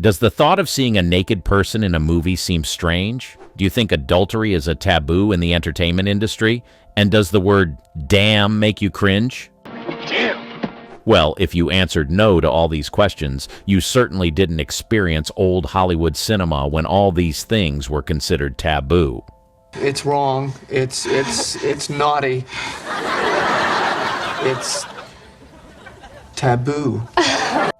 Does the thought of seeing a naked person in a movie seem strange? Do you think adultery is a taboo in the entertainment industry? And does the word damn make you cringe? Damn! Well, if you answered no to all these questions, you certainly didn't experience old Hollywood cinema when all these things were considered taboo. It's wrong. It's naughty. It's taboo.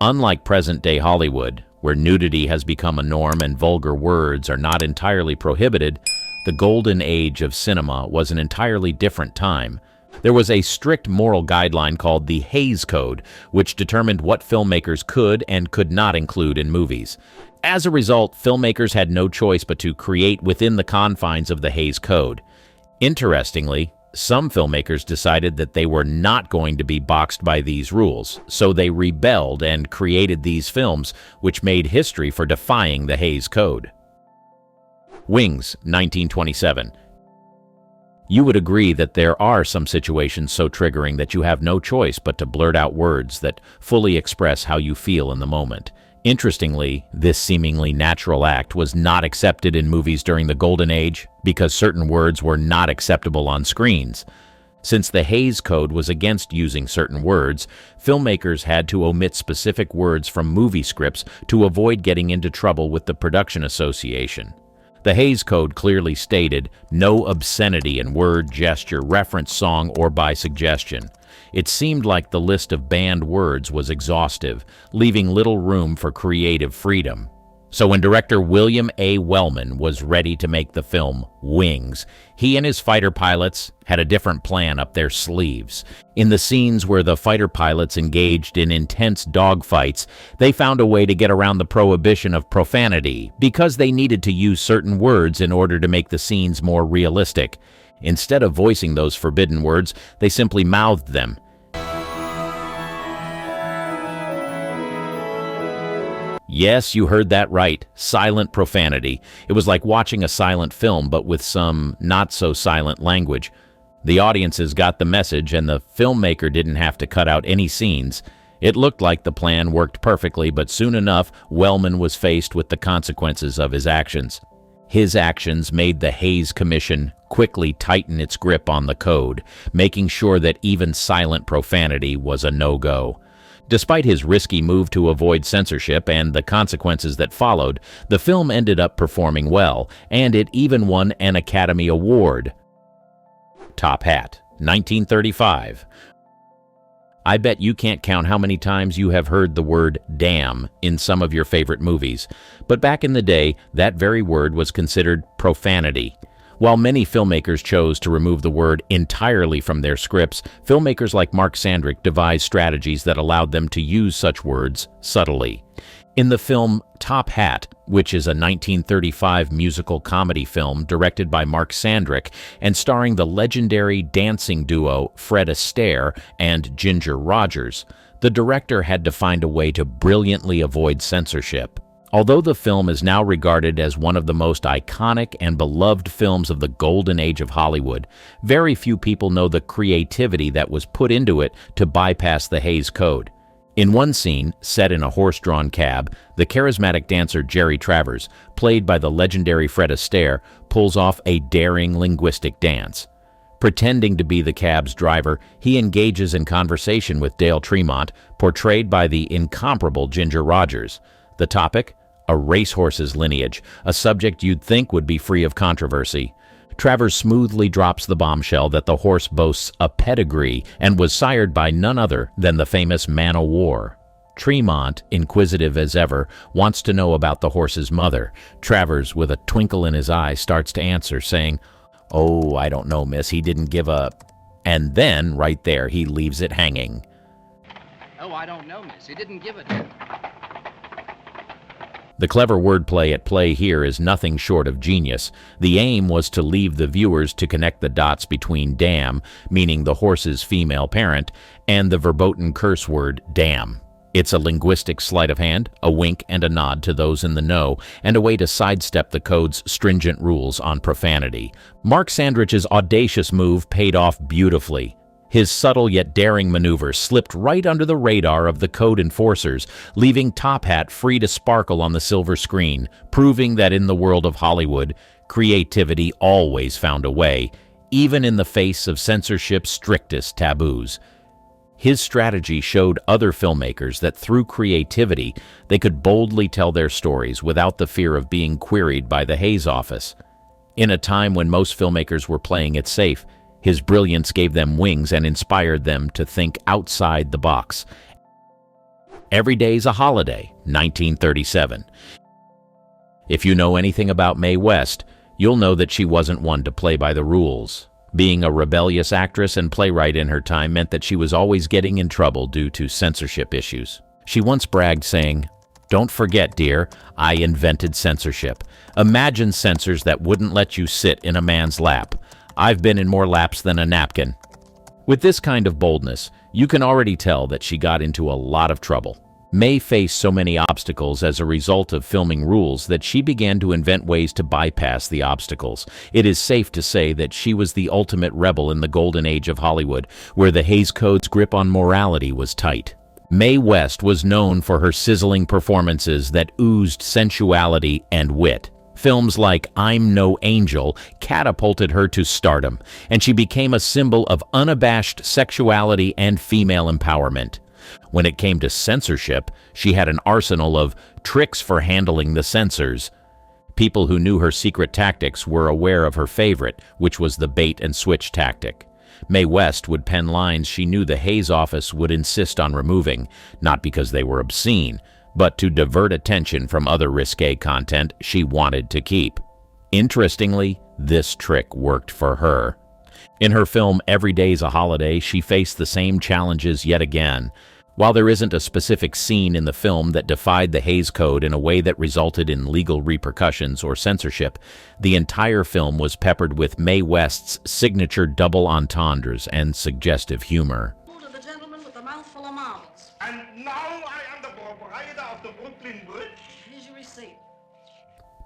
Unlike present-day Hollywood, where nudity has become a norm and vulgar words are not entirely prohibited, the golden age of cinema was an entirely different time. There was a strict moral guideline called the Hays Code, which determined what filmmakers could and could not include in movies. As a result, filmmakers had no choice but to create within the confines of the Hays Code. Interestingly, some filmmakers decided that they were not going to be boxed by these rules, so they rebelled and created these films, which made history for defying the Hays Code. Wings, 1927. You would agree that there are some situations so triggering that you have no choice but to blurt out words that fully express how you feel in the moment. Interestingly, this seemingly natural act was not accepted in movies during the Golden Age because certain words were not acceptable on screens. Since the Hays Code was against using certain words, filmmakers had to omit specific words from movie scripts to avoid getting into trouble with the Production Association. The Hays Code clearly stated no obscenity in word, gesture, reference, song, or by suggestion. It seemed like the list of banned words was exhaustive, leaving little room for creative freedom. So when director William A. Wellman was ready to make the film Wings, he and his fighter pilots had a different plan up their sleeves. In the scenes where the fighter pilots engaged in intense dogfights, they found a way to get around the prohibition of profanity because they needed to use certain words in order to make the scenes more realistic. Instead of voicing those forbidden words, they simply mouthed them. Yes, you heard that right. Silent profanity. It was like watching a silent film, but with some not-so-silent language. The audiences got the message, and the filmmaker didn't have to cut out any scenes. It looked like the plan worked perfectly, but soon enough, Wellman was faced with the consequences of his actions. His actions made the Hays Commission quickly tighten its grip on the code, making sure that even silent profanity was a no-go. Despite his risky move to avoid censorship and the consequences that followed, the film ended up performing well, and it even won an Academy Award. Top Hat, 1935. I bet you can't count how many times you have heard the word damn in some of your favorite movies, but back in the day, that very word was considered profanity. While many filmmakers chose to remove the word entirely from their scripts, filmmakers like Mark Sandrick devised strategies that allowed them to use such words subtly. In the film Top Hat, which is a 1935 musical comedy film directed by Mark Sandrick and starring the legendary dancing duo Fred Astaire and Ginger Rogers, the director had to find a way to brilliantly avoid censorship. Although the film is now regarded as one of the most iconic and beloved films of the golden age of Hollywood, very few people know the creativity that was put into it to bypass the Hays Code. In one scene, set in a horse-drawn cab, the charismatic dancer Jerry Travers, played by the legendary Fred Astaire, pulls off a daring linguistic dance. Pretending to be the cab's driver, he engages in conversation with Dale Tremont, portrayed by the incomparable Ginger Rogers. The topic? A racehorse's lineage, a subject you'd think would be free of controversy. Travers smoothly drops the bombshell that the horse boasts a pedigree and was sired by none other than the famous Man o' War. Tremont, inquisitive as ever, wants to know about the horse's mother. Travers, with a twinkle in his eye, starts to answer, saying, "Oh, I don't know, miss, he didn't give a..." And then, right there, he leaves it hanging. "Oh, I don't know, miss, he didn't give a damn." The clever wordplay at play here is nothing short of genius. The aim was to leave the viewers to connect the dots between damn, meaning the horse's female parent, and the verboten curse word damn. It's a linguistic sleight of hand, a wink and a nod to those in the know, and a way to sidestep the code's stringent rules on profanity. Mark Sandrich's audacious move paid off beautifully. His subtle yet daring maneuver slipped right under the radar of the code enforcers, leaving Top Hat free to sparkle on the silver screen, proving that in the world of Hollywood, creativity always found a way, even in the face of censorship's strictest taboos. His strategy showed other filmmakers that through creativity, they could boldly tell their stories without the fear of being queried by the Hays office. In a time when most filmmakers were playing it safe, his brilliance gave them wings and inspired them to think outside the box. Every Day's a Holiday, 1937. If you know anything about Mae West, you'll know that she wasn't one to play by the rules. Being a rebellious actress and playwright in her time meant that she was always getting in trouble due to censorship issues. She once bragged, saying, "Don't forget, dear, I invented censorship. Imagine censors that wouldn't let you sit in a man's lap. I've been in more laps than a napkin." With this kind of boldness, you can already tell that she got into a lot of trouble. Mae faced so many obstacles as a result of filming rules that she began to invent ways to bypass the obstacles. It is safe to say that she was the ultimate rebel in the golden age of Hollywood, where the Hays Code's grip on morality was tight. Mae West was known for her sizzling performances that oozed sensuality and wit. Films like I'm No Angel catapulted her to stardom, and she became a symbol of unabashed sexuality and female empowerment. When it came to censorship, she had an arsenal of tricks for handling the censors. People who knew her secret tactics were aware of her favorite, which was the bait-and-switch tactic. Mae West would pen lines she knew the Hays office would insist on removing, not because they were obscene, but to divert attention from other risque content she wanted to keep. Interestingly, this trick worked for her. In her film Every Day's a Holiday, she faced the same challenges yet again. While there isn't a specific scene in the film that defied the Hays Code in a way that resulted in legal repercussions or censorship, the entire film was peppered with Mae West's signature double entendres and suggestive humor. To the gentleman with the mouthful of marbles. And now I am the proprietor of the Brooklyn Bridge. Here's your receipt.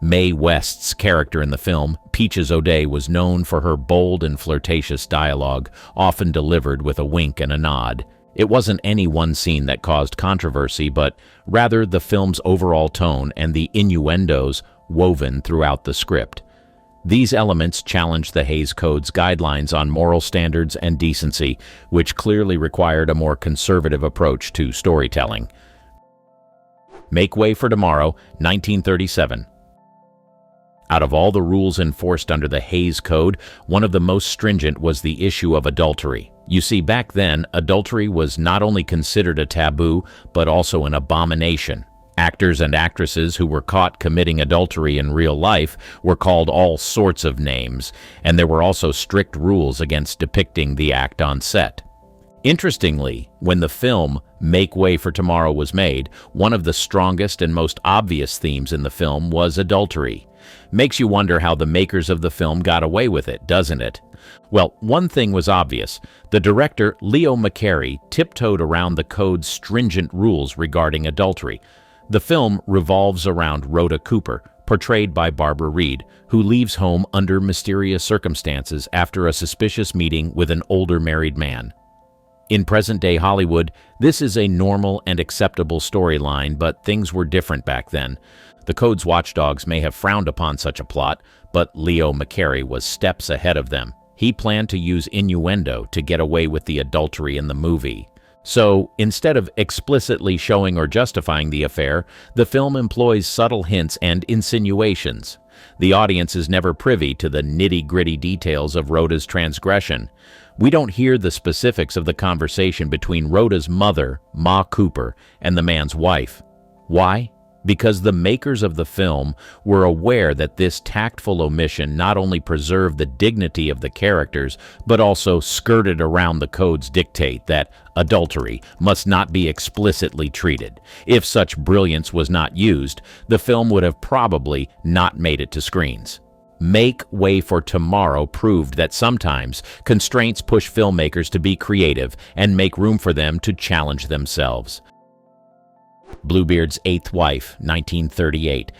Mae West's character in the film, Peaches O'Day, was known for her bold and flirtatious dialogue, often delivered with a wink and a nod. It wasn't any one scene that caused controversy, but rather the film's overall tone and the innuendos woven throughout the script. These elements challenged the Hays Code's guidelines on moral standards and decency, which clearly required a more conservative approach to storytelling. Make Way for Tomorrow, 1937. Out of all the rules enforced under the Hays Code, one of the most stringent was the issue of adultery. You see, back then, adultery was not only considered a taboo, but also an abomination. Actors and actresses who were caught committing adultery in real life were called all sorts of names, and there were also strict rules against depicting the act on set. Interestingly, when the film Make Way for Tomorrow was made, one of the strongest and most obvious themes in the film was adultery. Makes you wonder how the makers of the film got away with it, doesn't it? Well, one thing was obvious. The director, Leo McCarey, tiptoed around the code's stringent rules regarding adultery. The film revolves around Rhoda Cooper, portrayed by Barbara Reed, who leaves home under mysterious circumstances after a suspicious meeting with an older married man. In present-day Hollywood, this is a normal and acceptable storyline, but things were different back then. The code's watchdogs may have frowned upon such a plot, but Leo McCarey was steps ahead of them. He planned to use innuendo to get away with the adultery in the movie. So, instead of explicitly showing or justifying the affair, the film employs subtle hints and insinuations. The audience is never privy to the nitty-gritty details of Rhoda's transgression. We don't hear the specifics of the conversation between Rhoda's mother, Ma Cooper, and the man's wife. Why? Because the makers of the film were aware that this tactful omission not only preserved the dignity of the characters, but also skirted around the code's dictate that adultery must not be explicitly treated. If such brilliance was not used, the film would have probably not made it to screens. Make Way for Tomorrow proved that sometimes constraints push filmmakers to be creative and make room for them to challenge themselves. Bluebeard's Eighth Wife, 1938.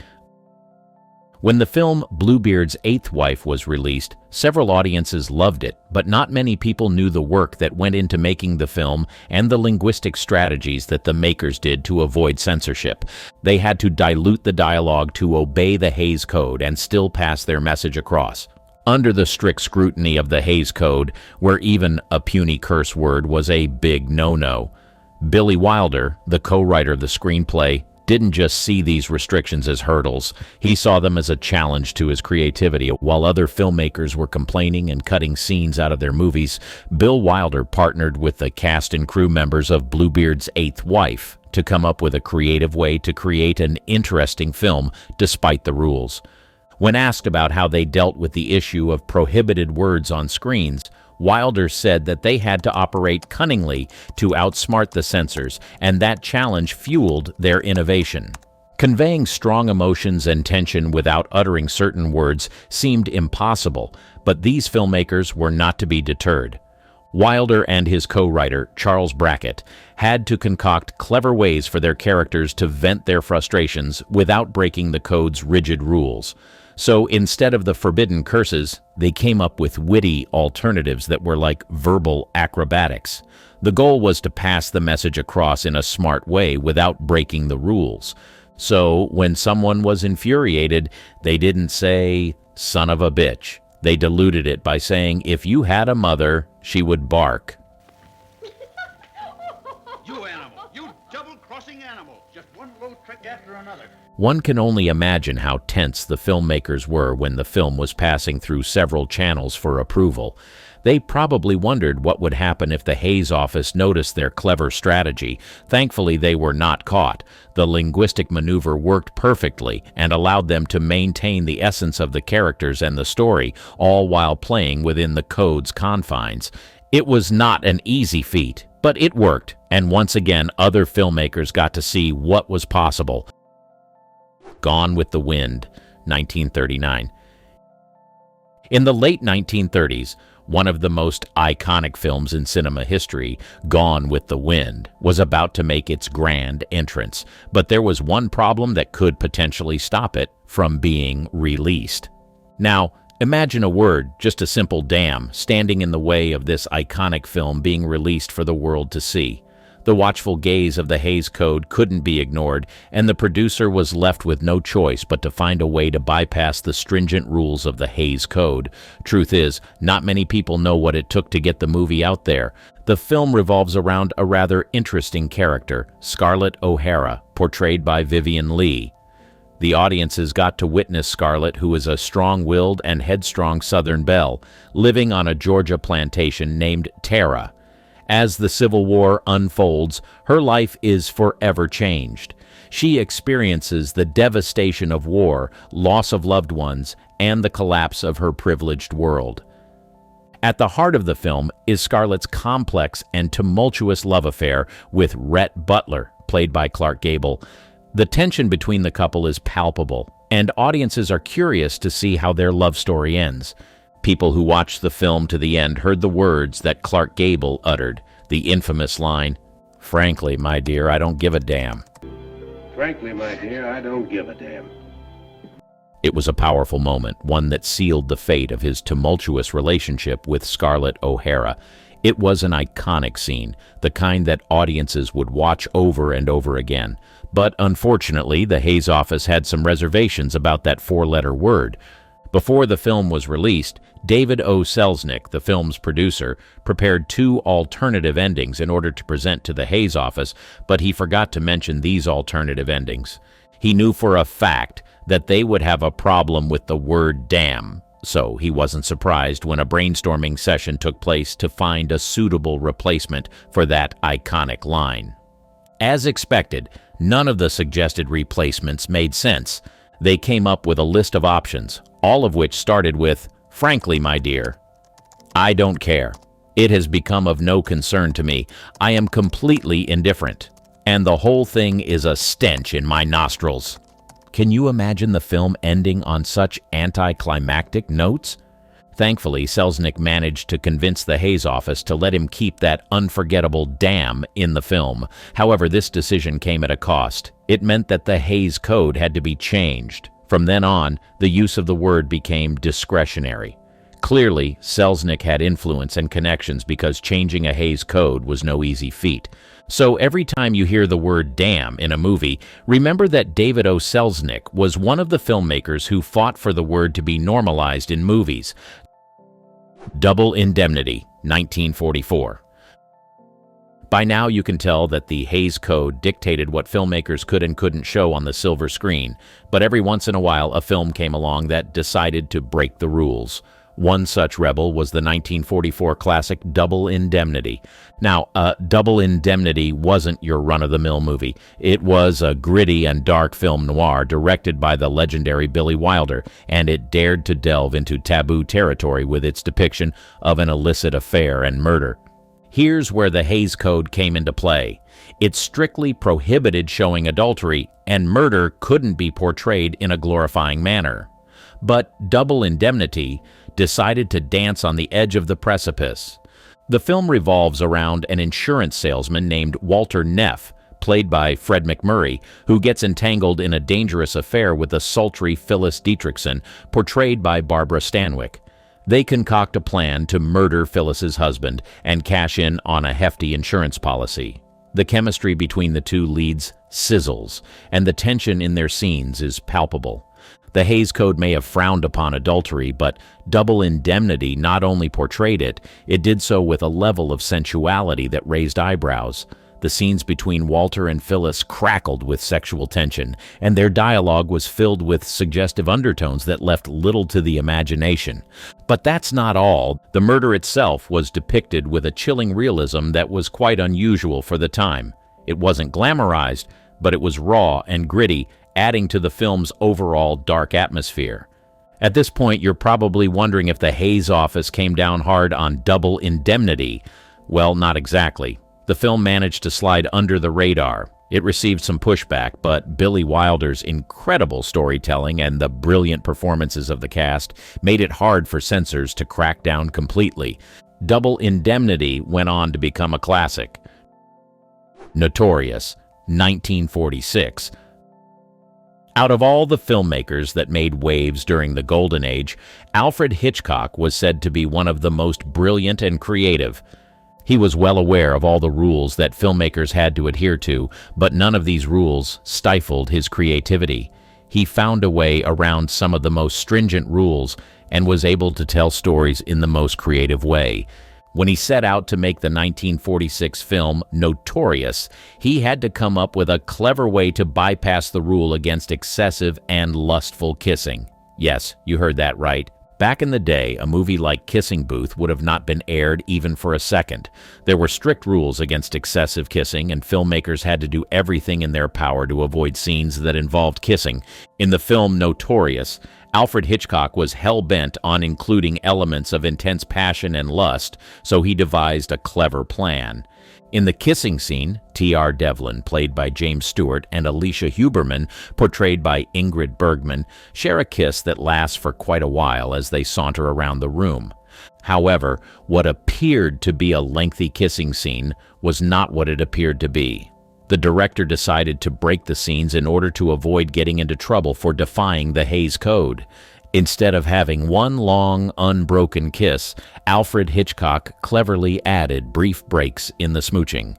When the film Bluebeard's Eighth Wife was released, several audiences loved it, but not many people knew the work that went into making the film and the linguistic strategies that the makers did to avoid censorship. They had to dilute the dialogue to obey the Hays Code and still pass their message across. Under the strict scrutiny of the Hays Code, where even a puny curse word was a big no-no, Billy Wilder, the co-writer of the screenplay, didn't just see these restrictions as hurdles. He saw them as a challenge to his creativity. While other filmmakers were complaining and cutting scenes out of their movies, Bill Wilder partnered with the cast and crew members of Bluebeard's Eighth Wife to come up with a creative way to create an interesting film despite the rules. When asked about how they dealt with the issue of prohibited words on screens, Wilder said that they had to operate cunningly to outsmart the censors, and that challenge fueled their innovation. Conveying strong emotions and tension without uttering certain words seemed impossible, but these filmmakers were not to be deterred. Wilder and his co-writer, Charles Brackett, had to concoct clever ways for their characters to vent their frustrations without breaking the code's rigid rules. So instead of the forbidden curses, they came up with witty alternatives that were like verbal acrobatics. The goal was to pass the message across in a smart way without breaking the rules. So when someone was infuriated, they didn't say, "son of a bitch." They diluted it by saying, "if you had a mother, she would bark." You animal! You double-crossing animal! Just one little trick after another. One can only imagine how tense the filmmakers were when the film was passing through several channels for approval. They probably wondered what would happen if the Hays office noticed their clever strategy. Thankfully, they were not caught. The linguistic maneuver worked perfectly and allowed them to maintain the essence of the characters and the story, all while playing within the code's confines. It was not an easy feat, but it worked, and once again, other filmmakers got to see what was possible. Gone with the Wind, 1939. In the late 1930s, one of the most iconic films in cinema history, Gone with the Wind, was about to make its grand entrance, but there was one problem that could potentially stop it from being released. Now, imagine a word, just a simple damn, standing in the way of this iconic film being released for the world to see. The watchful gaze of the Hays Code couldn't be ignored, and the producer was left with no choice but to find a way to bypass the stringent rules of the Hays Code. Truth is, not many people know what it took to get the movie out there. The film revolves around a rather interesting character, Scarlett O'Hara, portrayed by Vivien Leigh. The audiences got to witness Scarlett, who is a strong-willed and headstrong Southern belle, living on a Georgia plantation named Tara. As the Civil War unfolds, her life is forever changed. She experiences the devastation of war, loss of loved ones, and the collapse of her privileged world. At the heart of the film is Scarlett's complex and tumultuous love affair with Rhett Butler, played by Clark Gable. The tension between the couple is palpable, and audiences are curious to see how their love story ends. People who watched the film to the end heard the words that Clark Gable uttered, the infamous line, "Frankly, my dear, I don't give a damn." Frankly, my dear, I don't give a damn. It was a powerful moment, one that sealed the fate of his tumultuous relationship with Scarlett O'Hara. It was an iconic scene, the kind that audiences would watch over and over again. But unfortunately, the Hays office had some reservations about that four-letter word. Before the film was released, David O. Selznick, the film's producer, prepared two alternative endings in order to present to the Hays office, but he forgot to mention these alternative endings. He knew for a fact that they would have a problem with the word damn, so he wasn't surprised when a brainstorming session took place to find a suitable replacement for that iconic line. As expected, none of the suggested replacements made sense. They came up with a list of options, all of which started with, "Frankly, my dear, I don't care. It has become of no concern to me. I am completely indifferent. And the whole thing is a stench in my nostrils." Can you imagine the film ending on such anticlimactic notes? Thankfully, Selznick managed to convince the Hays office to let him keep that unforgettable damn in the film. However, this decision came at a cost. It meant that the Hays Code had to be changed. From then on, the use of the word became discretionary. Clearly, Selznick had influence and connections because changing a Hays Code was no easy feat. So every time you hear the word damn in a movie, remember that David O. Selznick was one of the filmmakers who fought for the word to be normalized in movies. Double Indemnity, 1944. By now you can tell that the Hays Code dictated what filmmakers could and couldn't show on the silver screen, but every once in a while a film came along that decided to break the rules. One such rebel was the 1944 classic Double Indemnity. Now, Double Indemnity wasn't your run-of-the-mill movie. It was a gritty and dark film noir directed by the legendary Billy Wilder, and it dared to delve into taboo territory with its depiction of an illicit affair and murder. Here's where the Hays Code came into play. It strictly prohibited showing adultery, and murder couldn't be portrayed in a glorifying manner. But Double Indemnity decided to dance on the edge of the precipice. The film revolves around an insurance salesman named Walter Neff, played by Fred MacMurray, who gets entangled in a dangerous affair with the sultry Phyllis Dietrichson, portrayed by Barbara Stanwyck. They concoct a plan to murder Phyllis's husband and cash in on a hefty insurance policy. The chemistry between the two leads sizzles, and the tension in their scenes is palpable. The Hays Code may have frowned upon adultery, but Double Indemnity not only portrayed it, it did so with a level of sensuality that raised eyebrows. The scenes between Walter and Phyllis crackled with sexual tension, and their dialogue was filled with suggestive undertones that left little to the imagination. But that's not all. The murder itself was depicted with a chilling realism that was quite unusual for the time. It wasn't glamorized, but it was raw and gritty, adding to the film's overall dark atmosphere. At this point, you're probably wondering if the Hays office came down hard on Double Indemnity. Well, not exactly. The film managed to slide under the radar. It received some pushback, but Billy Wilder's incredible storytelling and the brilliant performances of the cast made it hard for censors to crack down completely. Double Indemnity went on to become a classic. Notorious, 1946. Out of all the filmmakers that made waves during the Golden Age, Alfred Hitchcock was said to be one of the most brilliant and creative. He was well aware of all the rules that filmmakers had to adhere to, but none of these rules stifled his creativity. He found a way around some of the most stringent rules and was able to tell stories in the most creative way. When he set out to make the 1946 film Notorious, he had to come up with a clever way to bypass the rule against excessive and lustful kissing. Yes, you heard that right. Back in the day, a movie like Kissing Booth would have not been aired even for a second. There were strict rules against excessive kissing, and filmmakers had to do everything in their power to avoid scenes that involved kissing. In the film Notorious, Alfred Hitchcock was hell-bent on including elements of intense passion and lust, so he devised a clever plan. In the kissing scene, T.R. Devlin, played by James Stewart, and Alicia Huberman, portrayed by Ingrid Bergman, share a kiss that lasts for quite a while as they saunter around the room. However, what appeared to be a lengthy kissing scene was not what it appeared to be. The director decided to break the scenes in order to avoid getting into trouble for defying the Hays Code. Instead of having one long, unbroken kiss, Alfred Hitchcock cleverly added brief breaks in the smooching.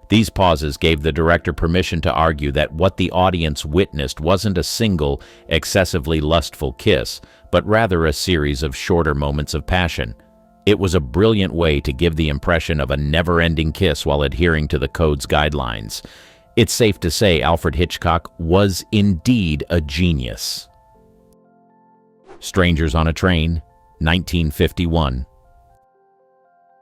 These pauses gave the director permission to argue that what the audience witnessed wasn't a single, excessively lustful kiss, but rather a series of shorter moments of passion. It was a brilliant way to give the impression of a never-ending kiss while adhering to the code's guidelines. It's safe to say Alfred Hitchcock was indeed a genius. Strangers on a Train, 1951.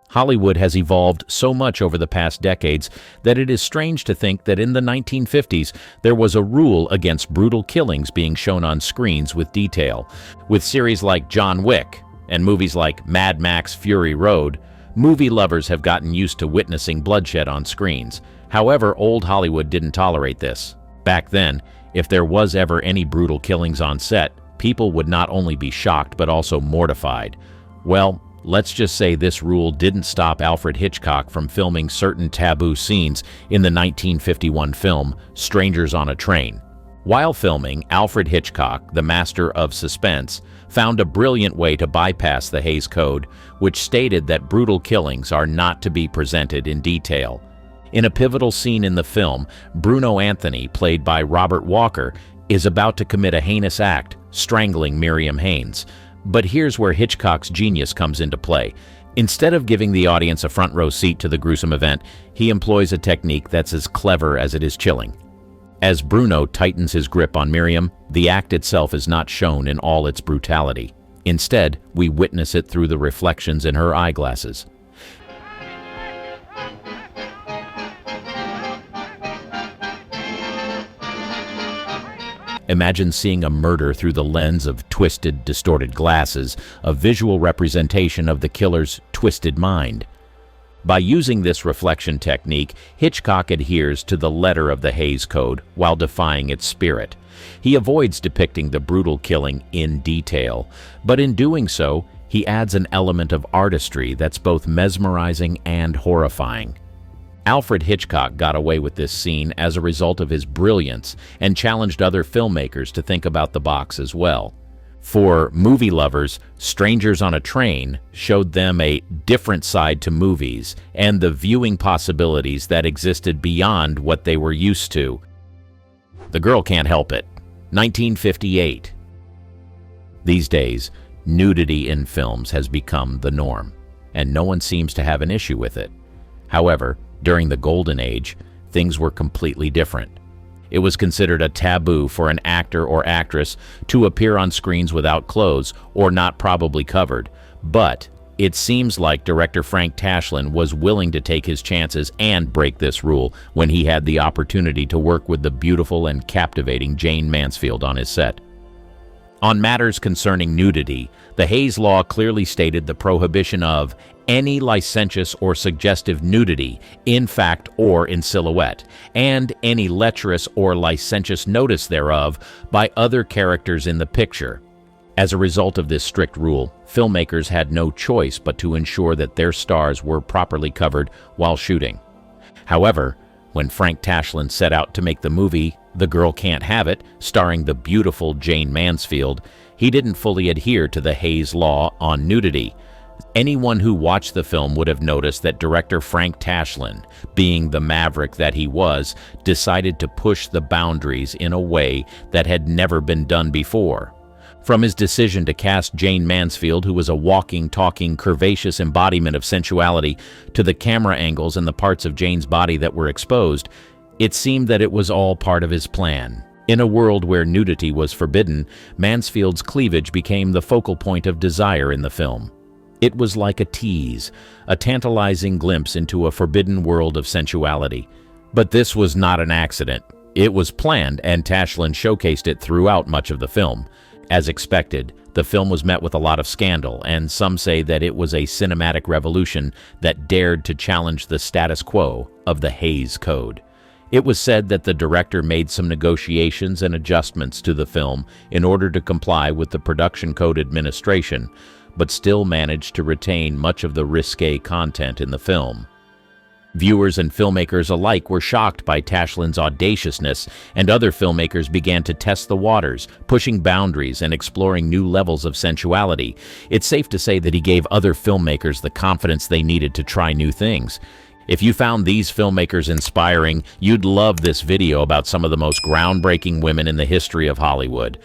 Hollywood has evolved so much over the past decades that it is strange to think that in the 1950s there was a rule against brutal killings being shown on screens with detail. With series like John Wick and movies like Mad Max Fury Road, movie lovers have gotten used to witnessing bloodshed on screens. However, old Hollywood didn't tolerate this. Back then, if there was ever any brutal killings on set, people would not only be shocked but also mortified. Well, let's just say this rule didn't stop Alfred Hitchcock from filming certain taboo scenes in the 1951 film Strangers on a Train. While filming, Alfred Hitchcock, the master of suspense, found a brilliant way to bypass the Hays Code, which stated that brutal killings are not to be presented in detail. In a pivotal scene in the film, Bruno Anthony, played by Robert Walker, is about to commit a heinous act, strangling Miriam Haynes. But here's where Hitchcock's genius comes into play. Instead of giving the audience a front row seat to the gruesome event, he employs a technique that's as clever as it is chilling. As Bruno tightens his grip on Miriam, the act itself is not shown in all its brutality. Instead, we witness it through the reflections in her eyeglasses. Imagine seeing a murder through the lens of twisted, distorted glasses, a visual representation of the killer's twisted mind. By using this reflection technique, Hitchcock adheres to the letter of the Hays Code while defying its spirit. He avoids depicting the brutal killing in detail, but in doing so, he adds an element of artistry that's both mesmerizing and horrifying. Alfred Hitchcock got away with this scene as a result of his brilliance and challenged other filmmakers to think about the box as well. For movie lovers, Strangers on a Train showed them a different side to movies and the viewing possibilities that existed beyond what they were used to. The Girl Can't Help It, 1958. These days, nudity in films has become the norm, and no one seems to have an issue with it. However, during the Golden Age, things were completely different. It was considered a taboo for an actor or actress to appear on screens without clothes or not probably covered. But it seems like director Frank Tashlin was willing to take his chances and break this rule when he had the opportunity to work with the beautiful and captivating Jane Mansfield on his set. On matters concerning nudity, the Hays Law clearly stated the prohibition of any licentious or suggestive nudity, in fact or in silhouette, and any lecherous or licentious notice thereof by other characters in the picture. As a result of this strict rule, filmmakers had no choice but to ensure that their stars were properly covered while shooting. However, when Frank Tashlin set out to make the movie The Girl Can't Have It, starring the beautiful Jane Mansfield, he didn't fully adhere to the Hays Law on nudity. Anyone who watched the film would have noticed that director Frank Tashlin, being the maverick that he was, decided to push the boundaries in a way that had never been done before. From his decision to cast Jane Mansfield, who was a walking, talking, curvaceous embodiment of sensuality, to the camera angles and the parts of Jane's body that were exposed, it seemed that it was all part of his plan. In a world where nudity was forbidden, Mansfield's cleavage became the focal point of desire in the film. It was like a tease, a tantalizing glimpse into a forbidden world of sensuality. But this was not an accident. It was planned, and Tashlin showcased it throughout much of the film. As expected, the film was met with a lot of scandal, and some say that it was a cinematic revolution that dared to challenge the status quo of the Hays Code. It was said that the director made some negotiations and adjustments to the film in order to comply with the Production Code Administration, but still managed to retain much of the risque content in the film. Viewers and filmmakers alike were shocked by Tashlin's audaciousness, and other filmmakers began to test the waters, pushing boundaries and exploring new levels of sensuality. It's safe to say that he gave other filmmakers the confidence they needed to try new things. If you found these filmmakers inspiring, you'd love this video about some of the most groundbreaking women in the history of Hollywood.